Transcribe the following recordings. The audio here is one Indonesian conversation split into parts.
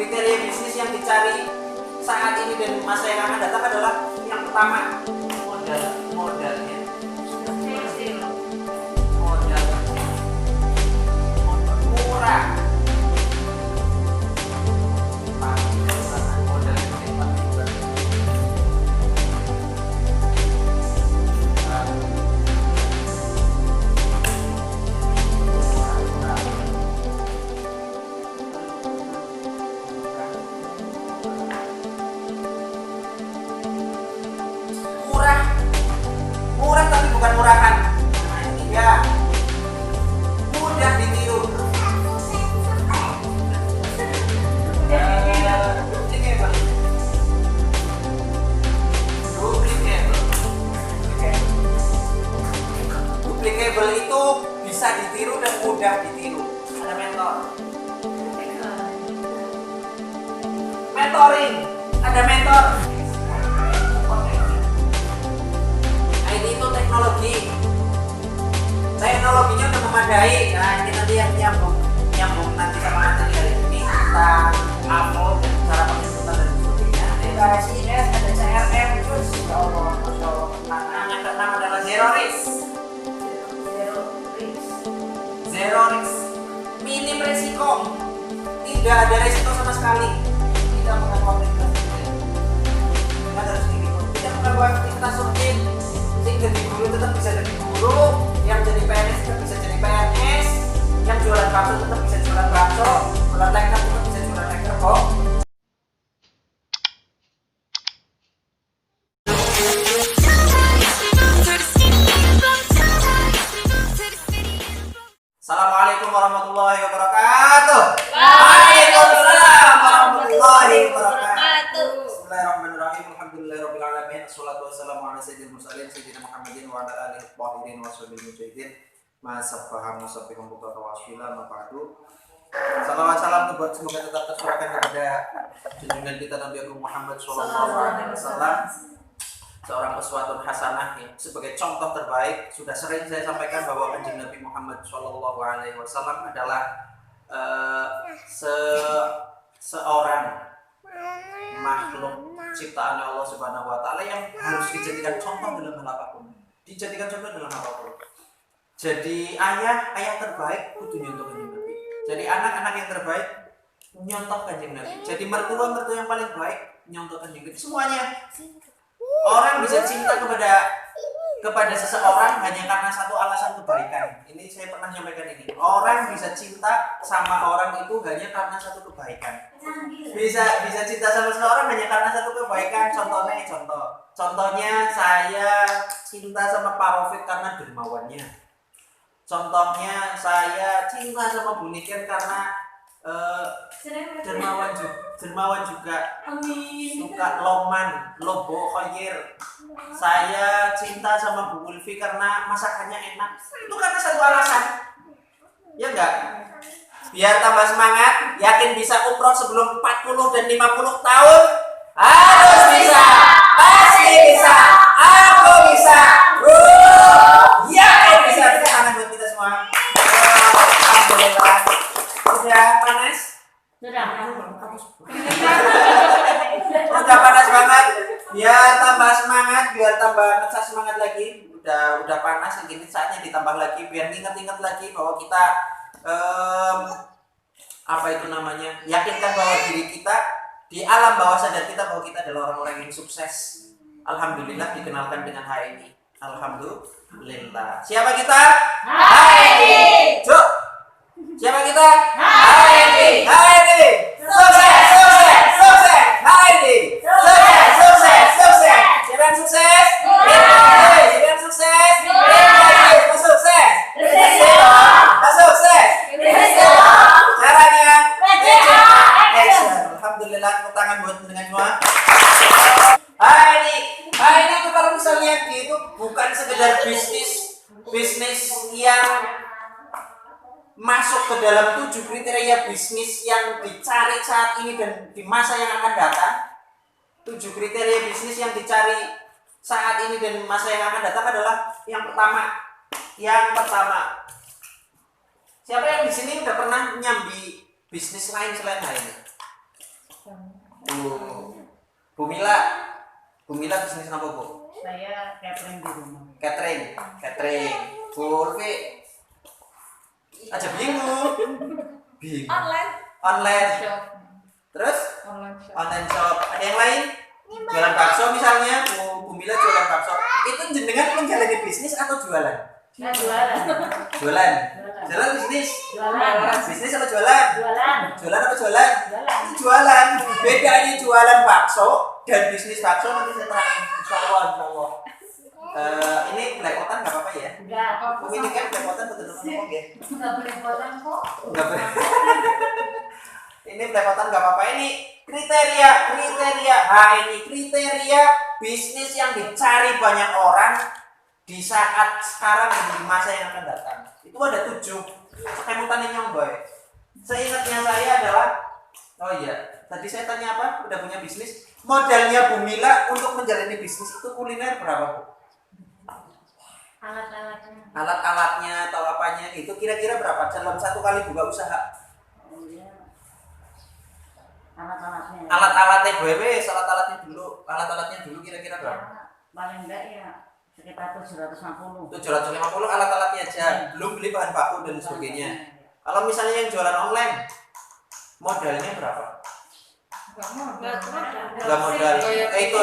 kriteria bisnis yang dicari saat ini dan masa yang akan datang adalah yang pertama modalnya murah. Murah tapi bukan murahan. Nah, yang ketiga, mudah ditiru. Duplicable itu bisa ditiru dan mudah ditiru. Ada mentoring, ada mentor. Itu teknologinya udah memadai. Nah, ini nanti yang nyambung nanti sama materi hari ini kita upload dan cara penginputan dan sebagainya. Ada SIS, ada CRM, terus ya Allah, masya Allah. Yang keenam adalah zero risk, minim resiko, tidak ada resiko sama sekali, tidak mengganggu aktivitas rutin. Kita harus gitu, tidak mengganggu aktivitas rutin. Yang jadi guru tetap bisa jadi guru, yang jadi PNS tetap bisa jadi PNS, yang jualan bakso tetap bisa jualan bakso, jualan lekar tetap bisa jualan lekar kok. Assalamualaikum warahmatullahi wabarakatuh. Waalaikumsalam warahmatullahi wabarakatuh. Bismillahirrahmanirrahim. Alhamdulillahirabbil alamin. Wassalatu wassalamu ala sayyidil mursalin sayyidina Muhammadin wa ala alihi wathahhirin wa sahbihi mujahidin. Masabbaha musabbikum buka wasfila mafadu. Salawat salam semoga tetap tercurahkan kepada junjungan kita Nabi Agung Muhammad sallallahu alaihi wasallam. Seorang uswatun hasanah sebagai contoh terbaik. Sudah sering saya sampaikan bahwa kanjeng Nabi Muhammad sallallahu alaihi wasallam adalah seorang makhluk ciptaan Allah Subhanahu wa taala yang harus dijadikan contoh dalam hal apapun. Jadi ayah terbaik kudu nyontoh kanjeng Nabi. Jadi anak-anak yang terbaik nyontoh kanjeng Nabi. Jadi mertua yang paling baik nyontoh kanjeng Nabi. Semuanya. Orang bisa cinta kepada seseorang hanya karena satu alasan kebaikan. Ini saya pernah menyampaikan ini. Orang bisa cinta sama orang itu hanya karena satu kebaikan. Bisa cinta sama seseorang hanya karena satu kebaikan. Contohnya saya cinta sama Pak Rafiq karena dermawannya. Contohnya saya cinta sama Bu Niken karena dermawan juga. Amin. Suka lobo khoyir. Saya cinta sama Bu Ulfi karena masakannya enak. Itu karena satu alasan. Ya enggak? Biar tambah semangat, yakin bisa umroh sebelum 40 dan 50 tahun. Harus bisa. Pasti bisa. Aku bisa. Yakin bisa. Tangan buat kita semua. Alhamdulillah. Sudah panas? Udah panas banget. Biar tambah semangat, biar tambah ngecas semangat lagi. Udah panas, gini saatnya ditambah lagi biar ingat-ingat lagi bahwa kita yakinkan bahwa diri kita di alam bawah sadar kita bahwa kita adalah orang-orang yang sukses. Alhamdulillah dikenalkan dengan HNI. Alhamdulillah. Siapa kita? HNI. Cuk. Siapa kita? HNI. HNI. Sukses. HNI. Sukses. Siapa yang sukses? Siapa yang sukses? Sukses. Caranya? Alhamdulillah, tepuk tangan buat dengan semua. HNI itu kalau misalnya itu bukan sekedar bisnis yang masuk ke dalam 7 kriteria bisnis yang dicari saat ini dan di masa yang akan datang. 7 kriteria bisnis yang dicari saat ini dan masa yang akan datang adalah yang pertama. Siapa yang di sini udah pernah nyambi bisnis lain selain HNI? Bu Mila bisnis apa Bu? Saya catering di rumah. Catering. Bu Ulfi aja bingung. Online. Shop. Terus Online shop. online shop. Ada yang lain? Jualan bakso misalnya, Bu Mila jualan bakso. Itu jenengan menjalani bisnis atau jualan? Saya jualan. Jualan bisnis. Jualan. Bisnis apa jualan? Jualan. Jualan apa jualan? Jualan. Jualan. Bedanya jualan bakso dan bisnis bakso nanti saya terangin. Insyaallah. Ini belepotan nggak apa-apa ya? Enggak. Ini kan belepotan betul-betul ngomong ya? Enggak boleh potong kok. Nggak boleh. Ini belepotan nggak apa-apa. Ini kriteria. Ini kriteria bisnis yang dicari banyak orang di saat sekarang di masa yang akan datang. Itu ada 7. Kemutan yang boy. Seingatnya saya adalah, oh iya, tadi saya tanya apa? Udah punya bisnis? Modalnya Bu Mila untuk menjalani bisnis itu kuliner berapa Bu? Alat-alatnya. Alat-alatnya atau apanya itu kira-kira berapa dalam satu kali buka usaha? Oh iya. Alat-alatnya. Alat-alatnya dulu kira-kira berapa? Ya, paling enggak ya sekitar 750. 750 alat-alatnya aja, belum beli bahan baku dan sebagainya. Kalau misalnya yang jualan online, modalnya berapa? Enggak modal. Itu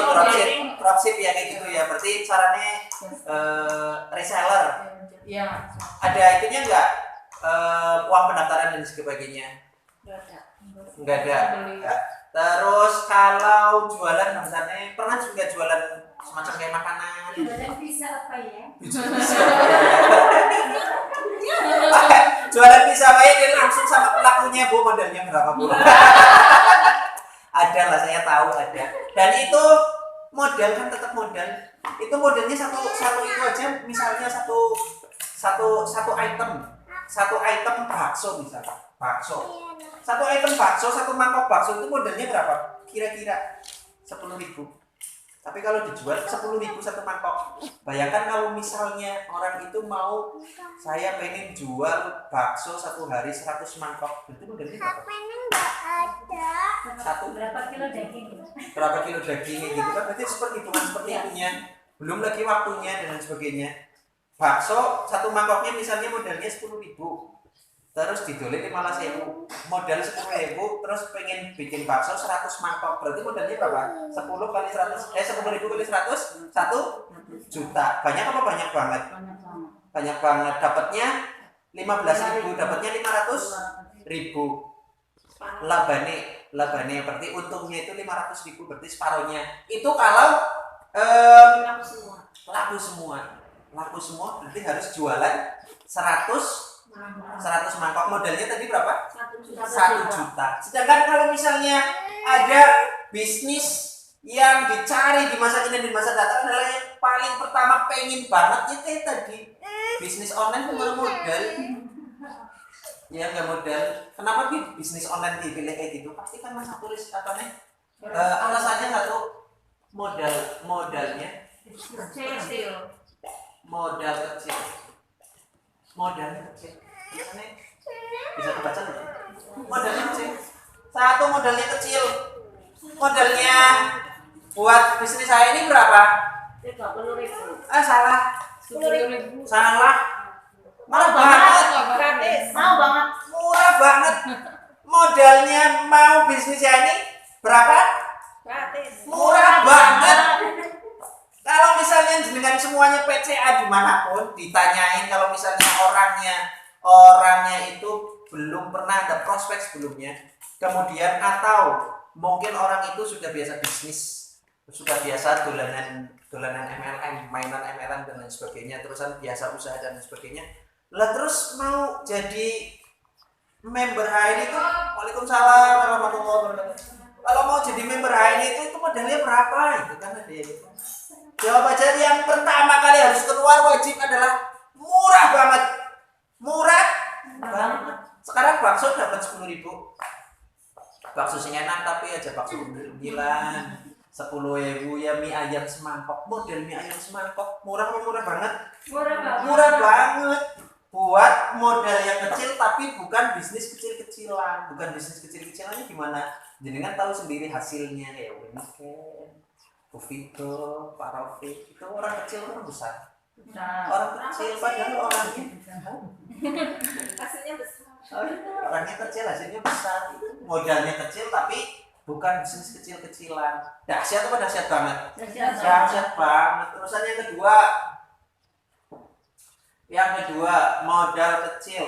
dropship ya kayak gitu ya. Berarti caranya reseller. Iya. Ada itunya enggak? Uang pendaftaran dan sebagainya. Enggak ada. Terus kalau jualan misalnya pernah juga jualan semacam kayak makanan. Bisa apa ya? Jualan bisa bayar dia langsung sama pelakunya Bu, modalnya berapa Bu? Ada lah, saya tahu ada. Dan itu modal kan tetap modal. Itu modalnya satu itu aja, misalnya satu item bakso misalnya. Satu item bakso, satu mangkok bakso itu modalnya berapa? Kira-kira 10.000. Tapi kalau dijual 10.000 satu mangkok. Bayangkan kalau misalnya orang itu mau, saya pengen jual bakso satu hari 100 mangkok, itu modalnya berapa? Berapa kilo daging? Berapa kilo daging gitu kan? Berarti hitungan seperti itunya. Belum lagi waktunya dan lain sebagainya. Bakso satu mangkoknya misalnya modalnya 10.000. Terus didolek 15.000, modal 10.000, terus pengen bikin bakso 100 mangkok, berarti modalnya berapa? 10 kali 100, 10.000 kali 100, 1 juta. Banyak apa banyak banget? Banyak banget. Dapatnya 15.000, dapatnya 500.000. Labane berarti untungnya itu 500.000, berarti separuhnya. Itu kalau laku semua berarti harus jualan 100 mangkok. Modalnya tadi berapa? 1 juta. Sedangkan kalau misalnya ada bisnis yang dicari di masa kini dan masa datang adalah yang paling pertama pengen banget ya kayak tadi bisnis online cuma modal. Ya nggak modal. Kenapa bisnis online dipilih kayak gitu? Pasti kan masa tulis apa nih? Alasannya satu, modalnya Kecil. modalnya kecil. Bisa kebaca nggak? Modalnya kecil. Satu, modalnya kecil. Modalnya buat bisnis saya ini berapa? 30.000. Salah. 10.000. Salah. Murah banget. Gratis. Mau banget. Murah banget. Modalnya mau bisnis saya ini berapa? Gratis. Murah banget. Kalau misalnya dengan semuanya PCA dimanapun ditanyain, kalau misalnya orangnya itu belum pernah ada prospek sebelumnya, kemudian atau mungkin orang itu sudah biasa bisnis, sudah biasa dolanan MLM, mainan MLM dan lain sebagainya, terusan biasa usaha dan lain sebagainya, lah terus mau jadi member HN itu, waalaikumsalam warahmatullahi wabarakatuh. Kalau mau jadi member HN itu modalnya berapa? Itu kan ada gitu. Jawab aja, yang pertama kali harus keluar wajib adalah murah banget. Sekarang bakso dapat 10.000. Bakso sing enak tapi aja bakso pembilan 10.000 ya, mie ayam semangkok. Model mie ayam semangkok murah banget. Murah banget. Buat modal yang kecil tapi bukan bisnis kecil-kecilan. Bukan bisnis kecil-kecilannya gimana? jenengan tahu sendiri hasilnya kayak Winiken, Bu Vito, Pak Rafiq, itu orang kecil orang besar. Orang kecil padahal orangnya Hasilnya besar. orangnya kecil hasilnya besar. Modalnya kecil tapi bukan bisnis kecil-kecilan. Dahsyat apa dahsyat banget? Dahsyat banget. Terusan yang kedua modal kecil.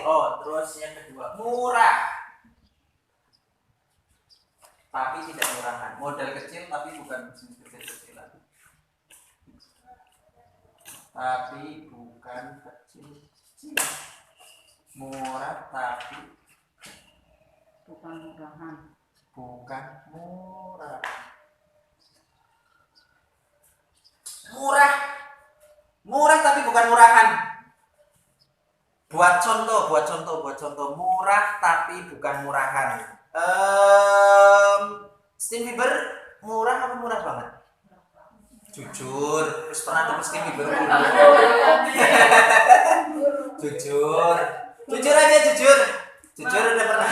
Terus yang kedua murah tapi tidak murahan. Modal kecil tapi bukan bisnis kecil-kecilan. Tapi bukan kecil. Murah tapi Bukan murahan. bukan murah. Murah tapi bukan murahan. Buat contoh. Murah tapi bukan murahan. Justin Bieber murah apa murah banget? Jujur, terus pernah dapet Justin Bieber? Jujur aja. Jujur udah pernah?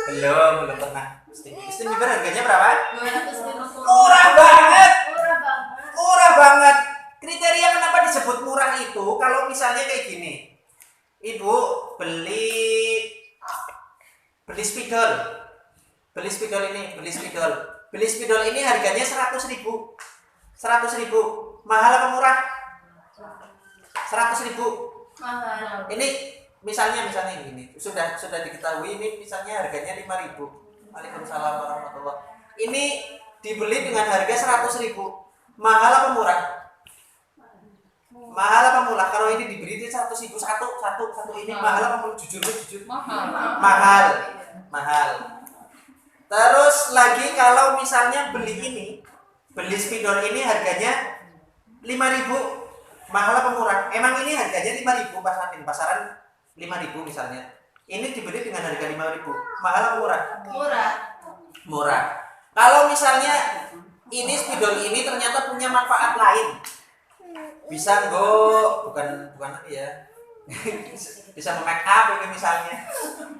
Belum pernah. Justin Bieber harganya berapa? 250. Murah banget. Murah banget. Murah banget. Kriteria kenapa disebut murah itu kalau misalnya kayak gini. Ibu beli spidol. Beli spidol ini harganya 100.000. 100.000. Mahal apa murah? 100.000. Mahal. Ini misalnya ini sudah diketahui ini misalnya harganya 5.000. Waalaikumsalam warahmatullah. Ini dibeli dengan harga 100.000. Mahal apa murah? Mahal apa murah? Kalau ini dibeli 100.000 satu ini mahal apa murah? Jujur. Mahal. Terus lagi kalau misalnya beli spidol ini harganya 5.000. Mahal apa murah? Emang ini harganya 5.000 pasaran 5.000 misalnya. Ini dibeli dengan harga 5.000. Mahal apa murah? Murah. Kalau misalnya ini spidol ini ternyata punya manfaat lain. Bisa bukan ya. Bisa make up ini misalnya.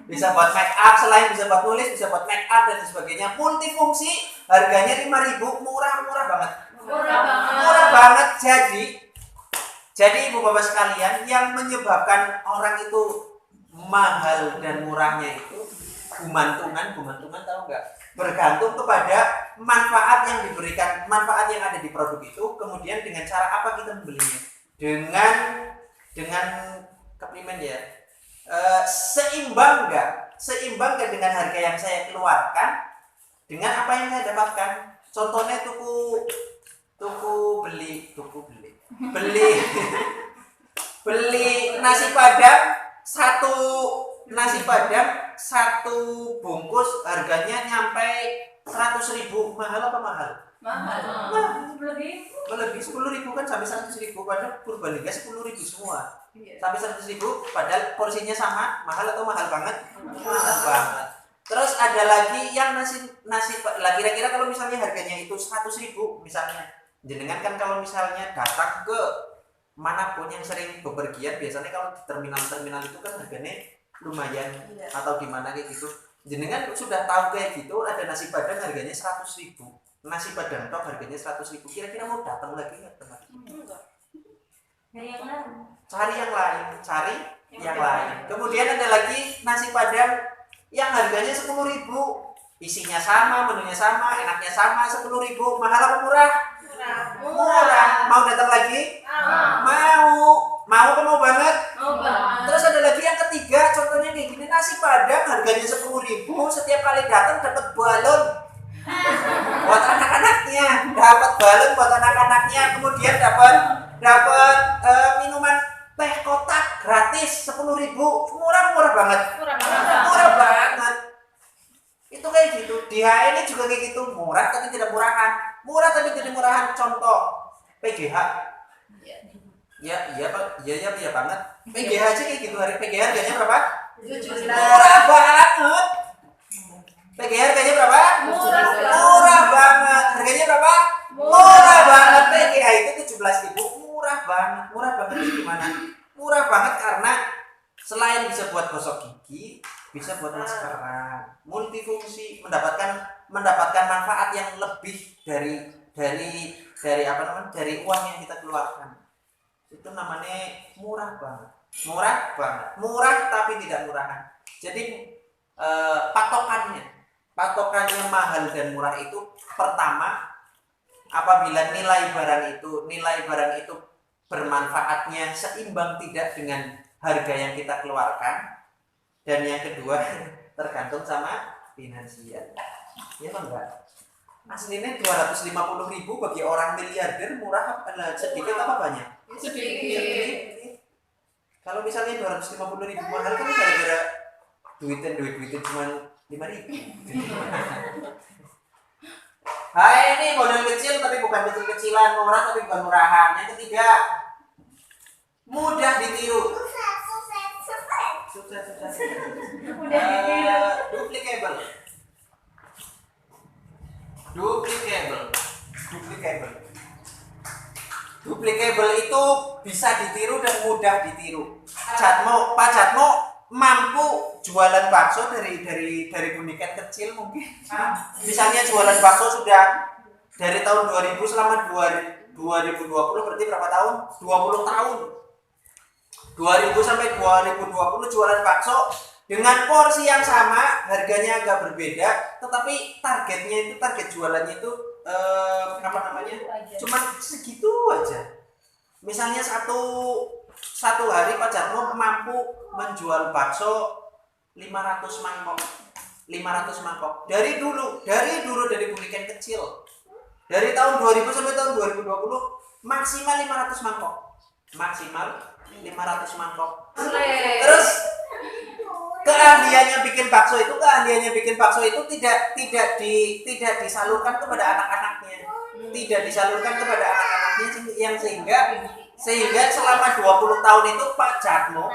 Bisa buat make up, selain bisa buat tulis, bisa buat make up dan sebagainya. Multifungsi, harganya 5.000, murah banget. Murah banget. Jadi Ibu Bapak sekalian, yang menyebabkan orang itu mahal dan murahnya itu gumantungan tahu nggak? Bergantung kepada manfaat yang diberikan, manfaat yang ada di produk itu, kemudian dengan cara apa kita membelinya. Dengan keprimen ya. Seimbang nggak dengan harga yang saya keluarkan dengan apa yang saya dapatkan. Contohnya beli nasi padang satu bungkus harganya nyampe 100.000. Mahal apa mahal? Melebihi 10.000 kan sampai 100.000, padahal Purbalingga 10.000 semua. Sampai 100.000 padahal porsinya sama. Mahal atau mahal banget? Mahal banget. Terus ada lagi yang nasi kira-kira kalau misalnya harganya itu 100.000 misalnya. Jenengan kan kalau misalnya datang ke manapun yang sering bepergian, biasanya kalau di terminal itu kan harganya lumayan atau di mana kayak gitu. Jenengan sudah tahu kayak gitu ada nasi padang harganya 100.000. Nasi padang tok harganya 100.000. Kira-kira mau datang lagi enggak teman? Cari yang lain. Kemudian ada lagi nasi padang yang harganya 10.000. Isinya sama, menunya sama, enaknya sama, 10.000. Mahal apa murah? Murah. Mau datang lagi? Mau apa mau banget? Terus ada lagi yang ketiga, contohnya kayak gini, nasi padang harganya 10.000, setiap kali datang dapat balon buat anak-anaknya, kemudian dapat minuman teh kotak gratis 10.000. Murah banget. Itu kayak gitu. Di HN ini juga kayak gitu, murah tapi tidak murahan. Contoh PGH. Ya banget. PGH aja kayak gitu. PGH harganya berapa? 17. Murah banget. PGH harganya berapa? Murah banget. Harganya berapa? Murah banget. PGH itu 17.000. Murah banget itu gimana? Murah banget karena selain bisa buat gosok gigi, bisa buat maskeran, multifungsi, mendapatkan manfaat yang lebih dari apa namanya, dari uang yang kita keluarkan. Itu namanya murah banget, murah tapi tidak murahan. Jadi patokannya mahal dan murah itu pertama apabila nilai barang itu bermanfaatnya seimbang tidak dengan harga yang kita keluarkan, dan yang kedua tergantung sama finansial. Ya kan enggak? Aslinya 250.000 bagi orang miliarder murah apa sedikit apa banyak? Sedikit. Kalau misalnya 250.000 mahal kan gara-gara duitin cuma 5.000. Hai, ini model kecil tapi bukan kecil-kecilan, murah tapi bukan murahan. Yang ketiga, mudah ditiru. Sukses. Duplicable itu bisa ditiru dan mudah ditiru. Pak Jatmo mampu jualan bakso dari bunikan kecil mungkin. Misalnya jualan bakso sudah dari tahun 2000 selama 2020 berarti berapa tahun? 20 tahun. 2000 sampai 2020 jualan bakso dengan porsi yang sama, harganya agak berbeda, tetapi target jualannya itu cuma segitu aja. Misalnya satu hari Pak Jatmo mampu menjual bakso 500 mangkok dari bunikan kecil. Dari tahun 2000 sampai tahun 2020 maksimal 500 mangkok. Terus keahliannya bikin bakso itu tidak disalurkan kepada anak-anaknya. Yang sehingga selama 20 tahun itu Pak Jatmo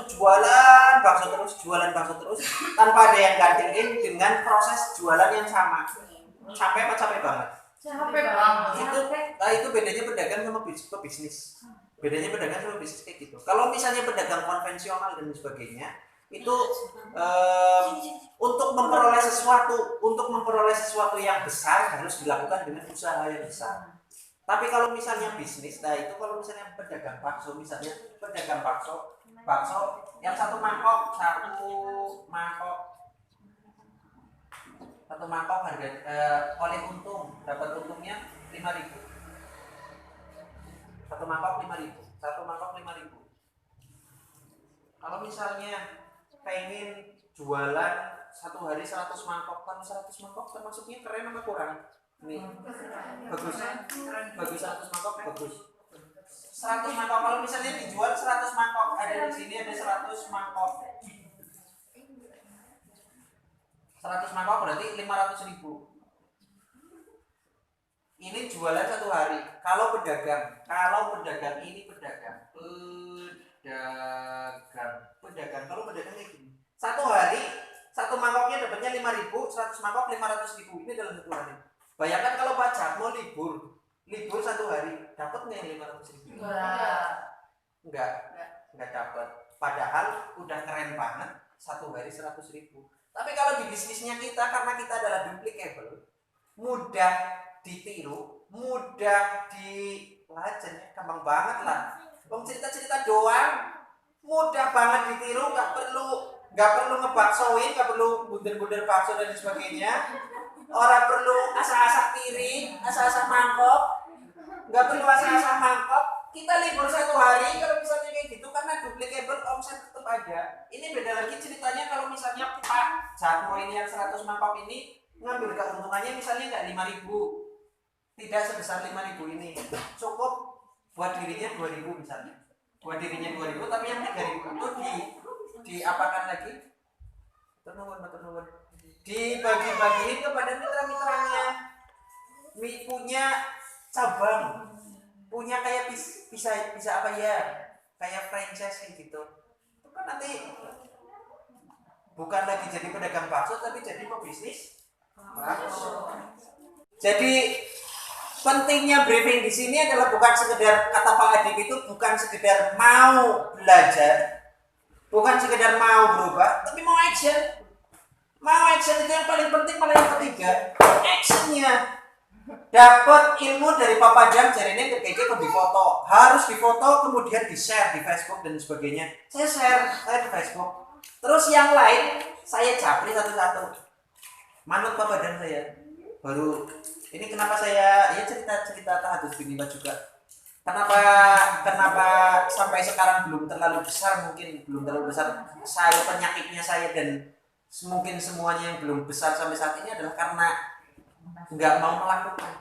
jualan bakso terus tanpa ada yang gantiin dengan proses jualan yang sama. Capek banget. Itu bedanya pedagang sama pebisnis. Kayak gitu. Kalau misalnya pedagang konvensional dan sebagainya, itu untuk memperoleh sesuatu yang besar harus dilakukan dengan usaha yang besar. Tapi kalau misalnya bisnis, kalau misalnya pedagang bakso yang satu mangkok harga oleh untung, dapat untungnya 5.000. Satu mangkok 5.000. Kalau misalnya pengen jualan satu hari 100 mangkok, kan 100 mangkok termasuknya keren apa kurang? Ini bagus 100 mangkok bagus. 100 mangkok kalau misalnya dijual 100 mangkok, ada di sini ada 100 mangkok. 100 mangkok berarti 500.000. Ini jualan satu hari. Kalau pedagang ini pedagang. Kalau pedagang kayak gini. Satu hari satu mangkoknya dapatnya 5.000, 100 mangkok 500.000. Ini dalam satu hari. Bayangkan kalau Pak Jatmo libur satu hari, dapat nggak 500.000? Enggak dapat. Padahal udah keren banget satu hari 100.000. Tapi kalau di bisnisnya kita, karena kita adalah duplicable, mudah ditiru, mudah dilacen, gampang banget lah. Cerita doang, mudah banget ditiru, nggak perlu ngebaksoin, nggak perlu bunder-bunder bakso dan sebagainya. Orang perlu asah-asah piring, asah-asah mangkok, nggak perlu asah-asah mangkok. Kita libur satu hari kalau misalnya kayak gitu, karena duplicable omset tetap ada. Ini beda lagi ceritanya kalau misalnya Pak Jatmo ini yang 100 mangkok ini ngambil keuntungannya misalnya nggak 5.000, tidak sebesar 5.000 ini, cukup buat dirinya 2.000 misalnya, tapi yang 3.000 itu diapakan lagi? Turun. Dibagi-bagiin kepada mitra-mitranya. Punya cabang, punya kayak bisa apa ya, kayak franchise gitu. Itu kan nanti bukan lagi jadi pedagang bakso tapi jadi pebisnis bakso. Jadi pentingnya briefing di sini adalah bukan sekedar, kata Pak Adib itu bukan sekedar mau belajar, Bukan sekedar mau berubah, tapi mau action. Mau action itu yang paling penting, paling yang ketiga, actionnya. Dapat ilmu dari Papa Jam, jadi ini ketika di foto, harus difoto kemudian di share di Facebook dan sebagainya. Saya di Facebook. Terus yang lain saya capri satu-satu. Manut Papa Jam saya. Baru ini kenapa saya ya cerita tahadus binima juga. Kenapa sampai sekarang belum terlalu besar, mungkin belum terlalu besar saya penyakitnya saya dan mungkin semuanya yang belum besar sampai saat ini adalah karena nggak mau melakukan,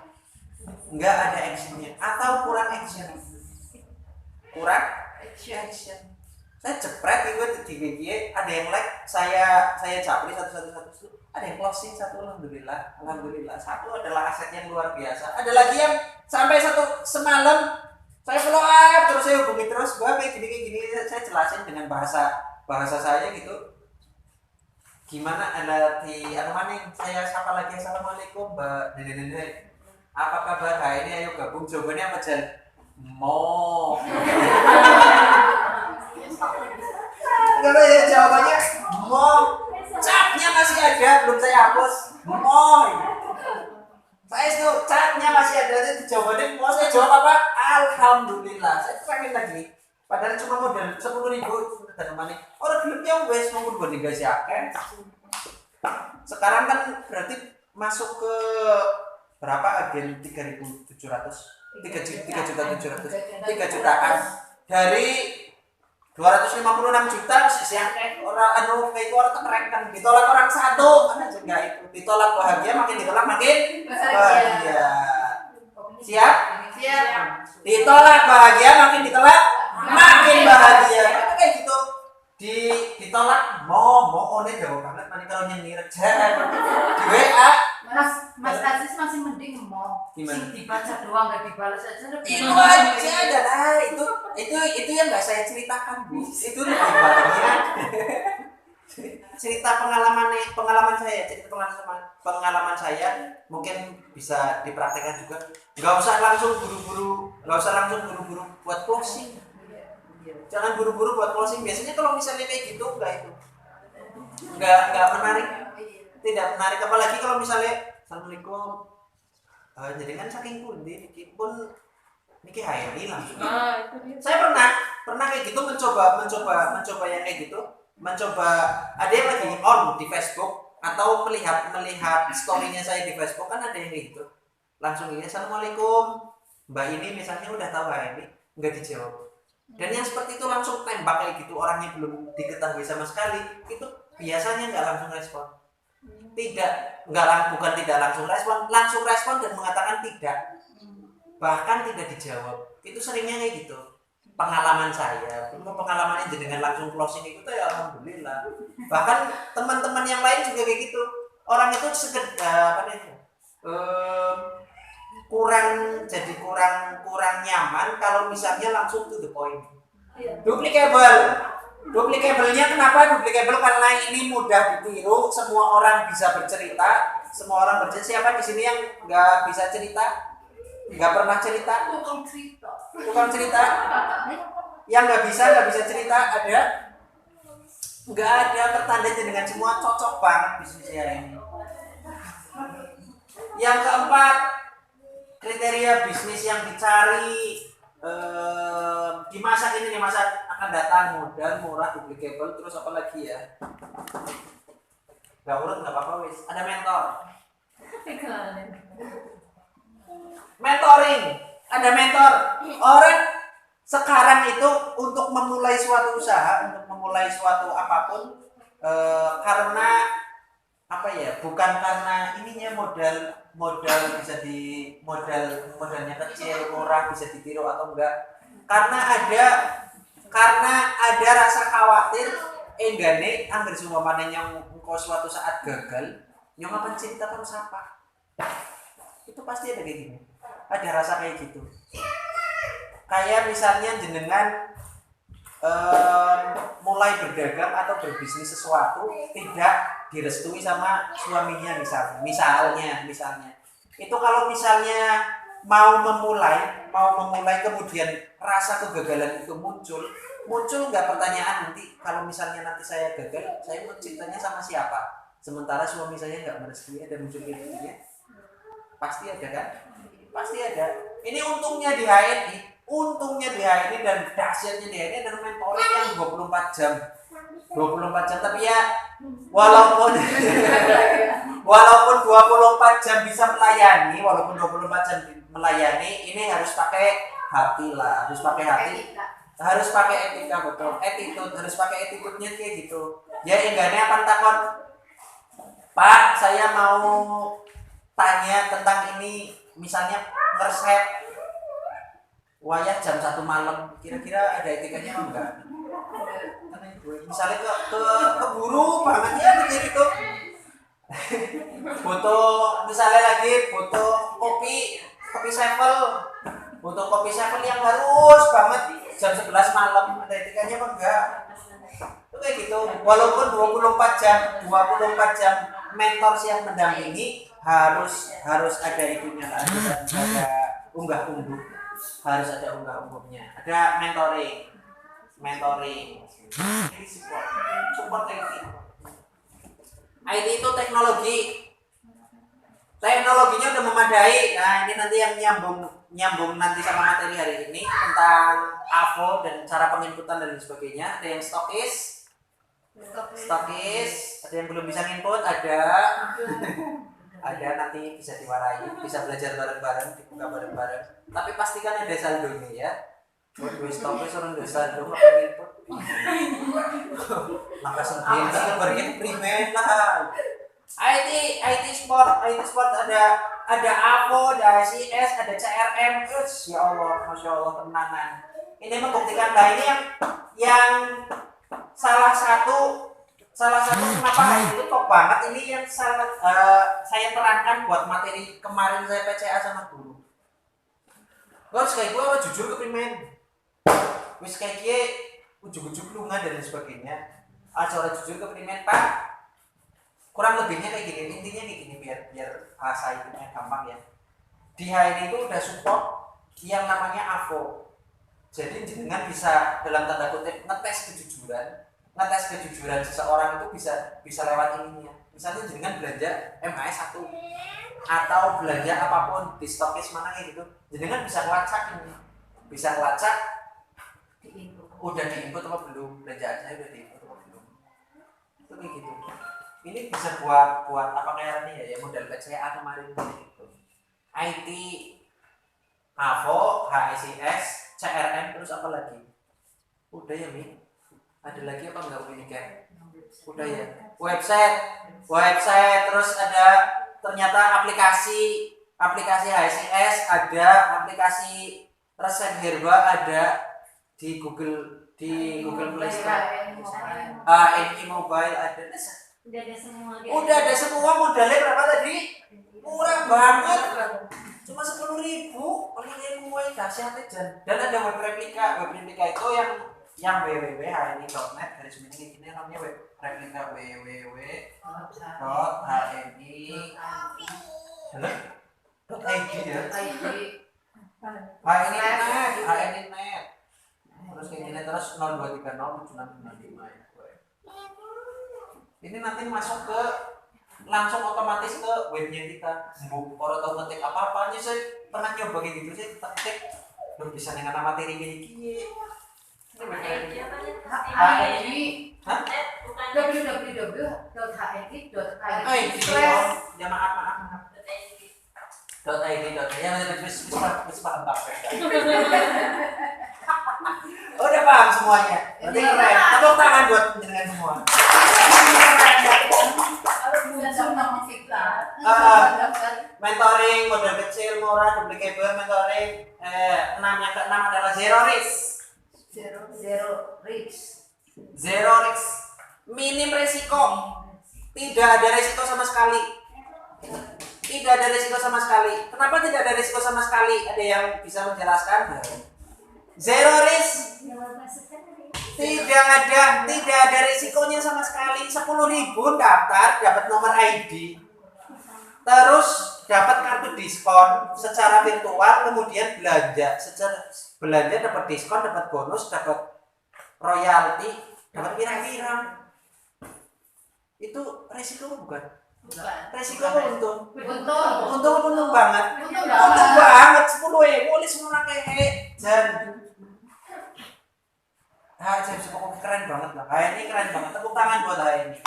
nggak ada actionnya atau kurang action. Saya jepret itu di GG, ada yang like, saya capri satu, ada yang closing satu, alhamdulillah satu adalah aset yang luar biasa. Ada lagi yang sampai satu semalam saya follow up terus, saya hubungi terus, gua kayak gini saya jelasin dengan bahasa saya gitu. Gimana ada di mana saya sapa lagi, assalamualaikum Mbak Dede, apa kabar hari ini, ayo gabung. Jawabannya apa Jan? Mo. Enggak ya, jawabannya mo. Catnya masih ada, belum saya hapus. Mo. Saya itu catnya masih ada, jadi jawabannya mo. Saya jawab apa? Alhamdulillah. Saya pengen lagi. Padahal cuma modal 10.000 dan mana orang belumnya wes mau berbanding guys ya kan. Sekarang kan berarti masuk ke berapa agen 3.700 3 jutaan dari 256 juta sih orang orang keren kan, ditolak orang satu mana juga itu, ditolak bahagia makin ditolak makin bahagia. Siap? Ditolak bahagia makin ditolak makin bahagia. Kan kayak gitu. Ditolak mau ini jauh banget, nanti kalau nyengir aja di WA Mas Aziz masih mending mau gimana? dibaca doang nggak dibalas aja Itu aja adalah itu yang nggak saya ceritakan Bu, itu lebih banyak cerita pengalaman saya mungkin bisa dipraktekkan juga. Nggak usah langsung buru-buru buat closing. Jangan buru-buru buat closing. Biasanya kalau misalnya kayak gitu nggak menarik, tidak menarik. Apalagi kalau misalnya assalamualaikum, jadi kan saking pundi pun niki hari langsung. Saya pernah kayak gitu mencoba yang kayak gitu, ada yang lagi on di Facebook atau melihat story-nya saya di Facebook, kan ada yang kayak gitu. Langsung ini assalamualaikum Mbak ini misalnya udah tahu ini nggak dijawab. Dan yang seperti itu langsung tembak kayak gitu, orangnya belum diketahui sama sekali, itu biasanya nggak langsung respon. Bukan tidak langsung respon dan mengatakan tidak, bahkan tidak dijawab. Itu seringnya kayak gitu. Pengalaman saya, pengalamannya dengan langsung closing itu ya alhamdulillah. Bahkan teman-teman yang lain juga kayak gitu. Orang itu kurang nyaman kalau misalnya langsung to the point. Duplikable-nya kenapa duplikable? Karena ini mudah ditiru, semua orang bisa bercerita, siapa di sini yang nggak bisa cerita, nggak pernah cerita, tukang cerita, yang nggak bisa cerita ada, nggak ada pertanda dengan semua cocok banget bisnis saya ini. Yang keempat, kriteria bisnis yang dicari di masa akan datang, modal murah, duplicable, terus apa lagi ya? Gak urut nggak apa-apa wis. Ada mentoring, ada mentor. Orang sekarang itu untuk memulai suatu usaha, untuk memulai suatu apapun, karena apa ya? Bukan karena ininya modal bisa modalnya kecil, murah, bisa ditiru atau enggak. Karena ada rasa khawatir enggane anggar semua panen yang engkau suatu saat gagal, yang akan cerita terus apa? Itu pasti ada kayak gini. Ada rasa kayak gitu. Kayak misalnya jenengan mulai berdagang atau berbisnis sesuatu tidak direstui sama suaminya misalnya itu kalau misalnya mau memulai kemudian rasa kegagalan itu muncul, muncul nggak pertanyaan nanti kalau misalnya nanti saya gagal, saya mau cintanya sama siapa? Sementara suami saya nggak merestui, ada muncul gitu ya? Pasti ada kan? Pasti ada. Ini untungnya di HNI dan dahsyatnya di HNI ada mentoring yang 24 jam. 24 jam, tapi ya walaupun 24 jam bisa melayani, ini harus pakai hati lah, harus pakai hati. Harus pakai etika, betul, attitude, harus pakai attitude-nya kayak gitu. Ya enggaknya apa takut, Pak, saya mau tanya tentang ini, misalnya resep wayah jam 1 malam, kira-kira ada etikanya apa enggak? Misalnya keburu banget ya begitu. Misalnya kopi sevel yang harus banget jam 11 malam, ada etikanya apa enggak? Itu kayak gitu. Walaupun 24 jam mentor yang mendampingi harus ada itunya, ada unggah-ungguh. Harus ada unggah-ungguhnya. Ada mentoring. Ini support IT itu teknologi. Teknologinya udah memadai. Nah, ini nanti yang nyambung nanti sama materi hari ini tentang AVO dan cara penginputan dan sebagainya. Ada yang stokis, ada yang belum bisa nginput, ada nanti bisa diwarai, bisa belajar bareng-bareng, dibuka bareng-bareng. Tapi pastikan ada saldonya ya. Gue stokis orang udah saldo apa nginput. Maka sendiri kita bergin primen lah. IT sport ada AVO, ada ICS, ada CRM. Ya Allah, Masya Allah, tenangan. Ini membuktikan lah, ini yang salah satu kenapa itu top banget, ini yang saya terangkan buat materi kemarin saya PCA sama guru. Gue harus kayak gue jujur ke primen, wis kayak gue ujuk-ujuk lunga dan sebagainya. Acara jujur ke primen, Pak, kurang lebihnya kayak gini, intinya kayak gini, biar bahasa itunya gampang ya. Di HNI itu udah support yang namanya AVO. Jadi jenengan bisa dalam tanda kutip ngetes kejujuran seseorang itu bisa lewat ininya. Misalnya jenengan belanja MHS 1 atau belanja apapun di stokis mana kayak gitu, jenengan bisa ngelacak ini, udah diinput apa belum, belanjaan saya udah diinput apa belum, itu kayak gitu. Ini bisa buat apa kayak ini ya model PCA kemarin gitu. IT, AVO, HICS, CRM, terus apa lagi? Udah ya Mi? Ada lagi apa enggak ini kan? Udah ya. Website, terus ada ternyata aplikasi HICS, ada aplikasi resep herba, ada di Google Play Store. NI Mobile ada. Udah ada semua modalnya berapa tadi? Murah banget. Cuma 10.000. Paling gue dahsyat aja. Dan ada web replika itu yang www.hni.net garis miring ini namanya web replika www.hni.id ya. HNI.net. Terus kayak gini terus 02307695 ya. Ini nanti masuk ke langsung otomatis ke webnya kita. Orang tahu ngetik apa-apa aja, saya pernah nyoba kayak gitu, saya ketik belum bisa dengan materi kayak gini. HNI www.hni.id ya maaf .id ya paham udah paham semuanya. Berarti keren. Tepuk tangan buat penjenengan semua. Mentoring modal kecil, murah, duplicable, mentoring 6 yang ke-6 adalah zero risk. Minim resiko. Tidak ada resiko sama sekali. Kenapa tidak ada resiko sama sekali? Ada yang bisa menjelaskan? Zero risk. Tidak ada risikonya sama sekali. 10.000 daftar, dapat nomor ID. Terus dapat kartu diskon secara virtual, kemudian belanja dapat diskon, dapat bonus, dapat royalti, dapat pirang-pirang. Itu resiko bukan? Bukan. Resiko apa untung? Untung Banget. Untung Untung banget 10.000 boleh semua kayak dan James pokoknya keren banget lah. Ini keren banget. Tepuk tangan buat ini.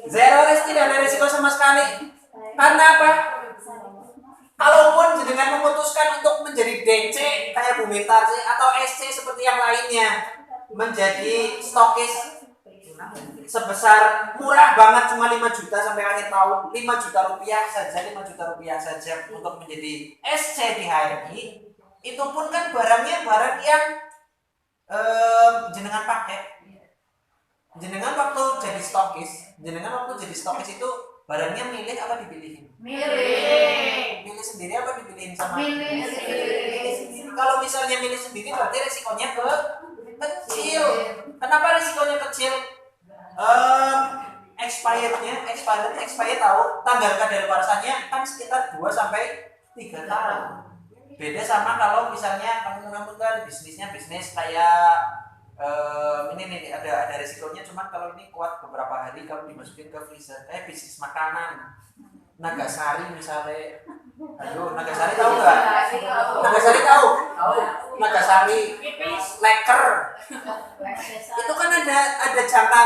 Zero risk, tidak ada risiko sama sekali. Karena apa? Kalaupun jenengan memutuskan untuk menjadi DC kayak Bu Mintar atau SC seperti yang lainnya, menjadi stokis sebesar murah banget cuma 5 juta sampai akhir tahun, 5 juta rupiah saja, 5 juta rupiah saja untuk menjadi SC di HRI. Itu pun kan barangnya barang yang jenengan pakai. Jenengan waktu jadi stokis itu barangnya milih apa dipilihin? Milih sendiri apa dipilihin sama? Milih sendiri. Kalau misalnya milih sendiri berarti resikonya kecil. Kenapa resikonya kecil? Expired tahu tanggal kadaluarsanya kan sekitar 2 sampai 3 tahun. Beda sama kalau misalnya kamu kan bisnisnya bisnis kayak ini nih ada resikonya, cuman kalau ini kuat beberapa hari kamu dimasukin ke freezer. Bisnis makanan Nagasari misalnya. Aduh, Nagasari tahu nggak? Nagasari tahu. Nagasari leker. Itu kan ada jangka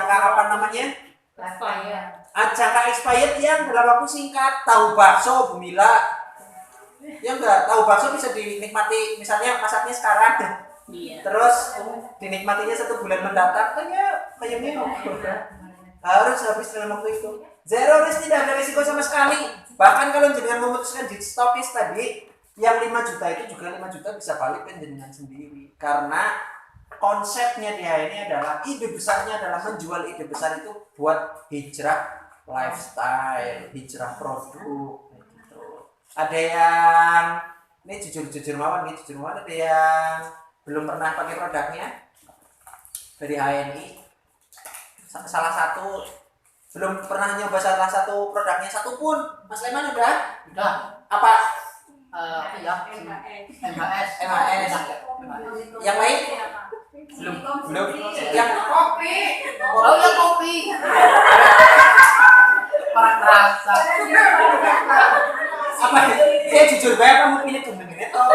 apa namanya? Jangka expired yang dalam waktu singkat. Tahu bakso Bu Mila. Ya enggak, tahu bakso bisa dinikmati misalnya masaknya sekarang. Iya. Terus dinikmatinya 1 bulan mendatang, kayak minum. Harus habis dalam waktu itu. Zero risk, tidak ada risiko sama sekali. Bahkan kalau jenengan memutuskan di stokis tadi, yang 5 juta itu juga 5 juta bisa balik ke jenengan sendiri. Karena konsepnya dia ini adalah ide besarnya adalah menjual ide besar itu buat hijrah lifestyle, hijrah produk gitu. Ada yang ini jujur mawon ada yang belum pernah pakai produknya dari HNI, salah satu belum pernah nyoba salah satu produknya satu pun. Mas Leman udah apa? Ya, MHS. Yang lain belum yang Kopi. Kopi. Orang rasa. apa? Saya jujur banget kamu pilih temen-temen toh.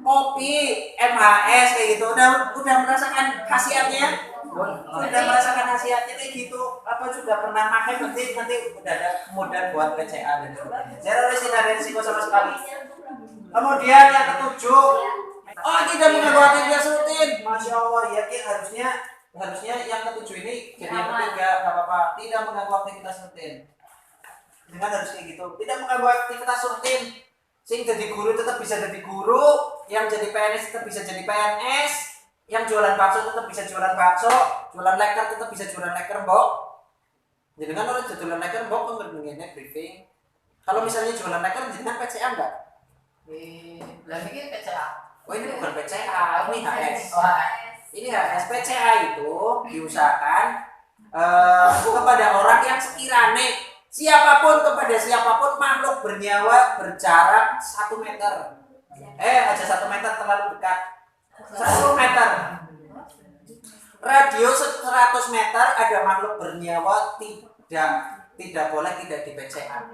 Kopi, MHS kayak gitu udah merasakan khasiatnya, kayak gitu. Apa sudah pernah makan nanti udah ada kemudahan buat PCA dan sebagainya. Zero risiko sama sekali. Kemudian yang ketujuh, tidak mengganggu aktivitas rutin. Masya Allah, ya harusnya yang ketujuh ini jadi yang ketiga, nggak apa-apa. Tidak mengganggu aktivitas rutin. Dengan harus kayak gitu. Tidak mengganggu aktivitas rutin. Sing jadi guru tetap bisa jadi guru, yang jadi PNS tetap bisa jadi PNS, yang jualan bakso tetap bisa jualan bakso, jualan leker tetap bisa jualan leker, Mbok. Jadi kan orang jualan leker, Mbok kan ngerti briefing. Kalau misalnya jualan leker, jenengan PCA enggak? Lagi ini PCA. Oh ini bukan PCA, ini HS. Ini HS. PCA itu diusahakan kepada orang yang sekiranya kepada siapapun makhluk bernyawa berjarak 1 meter. Aja 1 meter terlalu dekat. 1 meter. Radius 100 meter ada makhluk bernyawa tidak boleh tidak di PCA.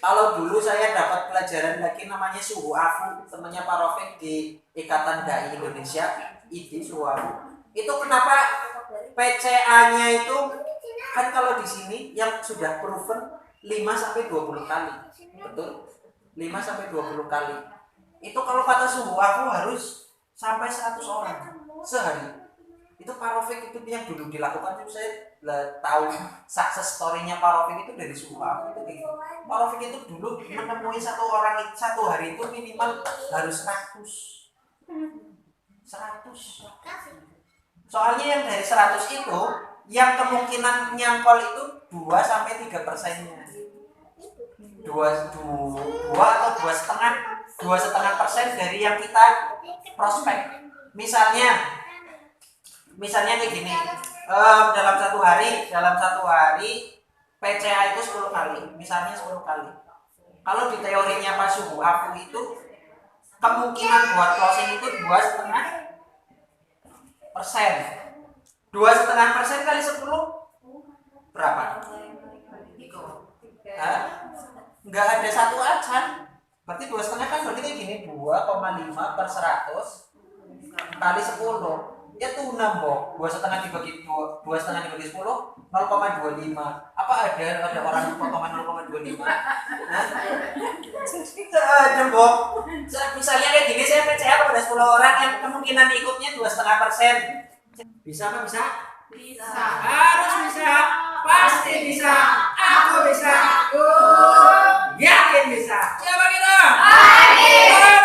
Kalau dulu saya dapat pelajaran lagi namanya suhu afu, temannya Pak Rofik di Ikatan Dai Indonesia, ID suhu afu. Itu kenapa PCA-nya itu kan kalau di sini yang sudah proven 5 sampai 20 kali. Betul? 5 sampai 20 kali. Itu kalau kata suhu aku harus sampai 100 orang sehari. Itu Pak Rofik itu yang dulu dilakukan itu saya tahu success story-nya Pak Rofik itu dari suhu aku itu kayak gitu. Pak Rofik itu dulu menemui satu orang satu hari itu minimal harus 100. Soalnya yang dari 100 itu yang kemungkinan nyangkol itu 2 sampai 3%-nya. 2 atau 2,5% dari yang kita prospek. Misalnya kayak gini. Dalam satu hari PCA itu 10 kali. Misalnya 10 kali. Kalau di teorinya Pak Suhu aku itu kemungkinan buat closing itu 2,5%. 2,5% kali 10 berapa? Hah? Nggak ada satu acan. Berarti 2,5 kan berarti kayak gini 2,5 per 100 kali 10. Ya tuh 6 Bok. 2,5 dibagi 10 0,25. Apa ada orang yang potong 0,25? Hah? Tidak ada Bok. Misalnya kayak gini saya percaya pada 10 orang yang kemungkinan ikutnya 2,5%. Bisa apa bisa? Bisa. Harus bisa. Pasti bisa. Aku bisa. Yakin bisa. Siapa kita? Amin.